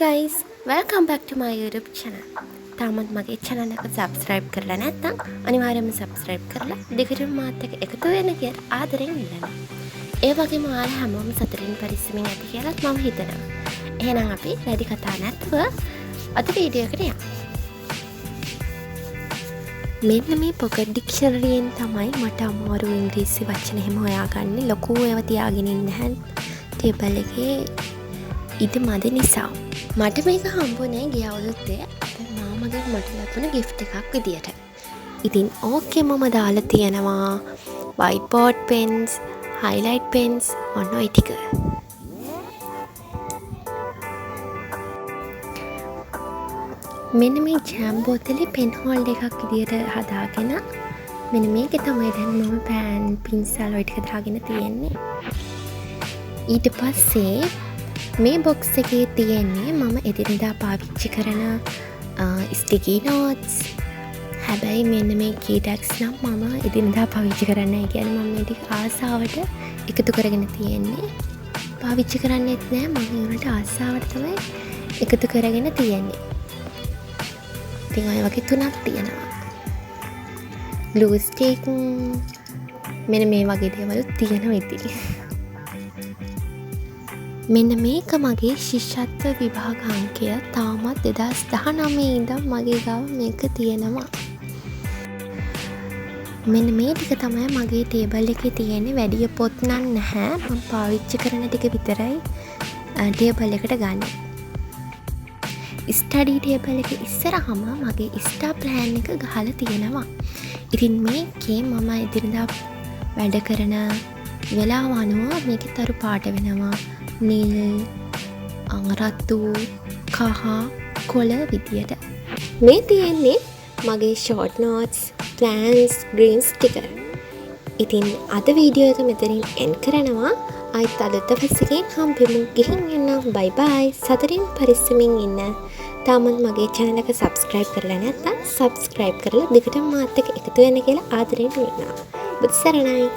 guys, welcome back to my YouTube channel. තාමත් මගේ channel එක subscribe කරලා නැත්නම් අනිවාර්යයෙන්ම subscribe කරලා දෙකටම මාත් එක්ක එකතු වෙන්න කියලා ආදරෙන් ඉල්ලනවා. ඒ වගේම ඔයාලා හැමෝම සතුටින් පරිස්සමින් ඇති කියලා මම හිතනවා. එහෙනම් අපි වැඩි කතා නැතුව අද වීඩියෝ එකට යමු. මෙන්න මේ pocket dictionary එකෙන් තමයි මට අමාරු ඉංග්‍රීසි වචන එහෙම හොයාගන්නේ. ලොකු ඒවා තියාගෙන ඉන්න නැහැ. ටේබල් එකේ ඉත මද නිසා මට මේක හම්බුනේ ගිය අවුරුද්දේ අපේ මාමගෙන් මට ලැබුණ gift එකක් විදියට. ඉතින් ඕකේ මම දාලා තියෙනවා whiteboard pens, highlight pens ඔන්න ඔය ටික. මෙන්න මේ ජෑම් බෝතලේ පෙන් හෝල්ඩර් එකක් විදියට හදාගෙන මෙන්න මේකේ තමයි දැන් මම පෑන් පින්සල් ඔය ටික දාගෙන තියෙන්නේ. ඊට පස්සේ මේ බොක්ස් එකේ තියෙන්නේ මම එදිනෙදා පාවිච්චි කරන ස්ටිකි නෝට්ස්. හැබැයි මෙන්න මේ කීටැක්ස් නම් මම එදිනෙදා පාවිච්චි කරන්නේ නැහැ. කියන්නේ මම මේ ටික ආසාවට එකතු කරගෙන තියෙන්නේ. පාවිච්චි කරන්නේත් නැහැ. මම ඒකට ආසාවට තමයි එකතු කරගෙන තියෙන්නේ. ඉතින් ඔය වගේ තුනක් තියෙනවා. ග්ලූ ස්ටික් මෙන්න මේ වගේ දේවල් තියෙනවා ඉතින්. මෙන්න මේක මගේ ශිෂ්‍යත්ව විභාග අංකය. තාමත් 2019 ඉඳන් මගේ ගාව මේක තියෙනවා. මෙන්න මේ ටික තමයි මගේ ටේබල් එකේ තියෙන්නේ. වැඩි පොත් නම් නැහැ. මම පාවිච්චි කරන ටික විතරයි ටේබල් එකට ගන්න. ස්ටඩි ටේබල් එකේ ඉස්සරහම මගේ ස්ටා ප්ලෑන් එක ගහලා තියෙනවා. ඉතින් මේකේ මම ඉදිරියදා වැඩ කරන වෙලාව අනුව මේකේ තරු පාට වෙනවා. නිල්, රතු, කහ, කොළ විදියට. මේ තියෙන්නේ මගේ short notes, plans, green sticker. ඉතින් අද වීඩියෝ එක මෙතනින් එන්ඩ් කරනවා. ආයෙත් අලුත් දවසකින් හම්බෙමු. ගිහින් එන්න. බයි බයි. සතුටින් පරිස්සමින් ඉන්න. තාමත් මගේ channel එක subscribe කරලා නැත්නම් subscribe කරලා දිගටම මාත් එක්ක එකතු වෙන්න කියලා ආදරෙන් ඉන්නවා. බුදු සරණයි.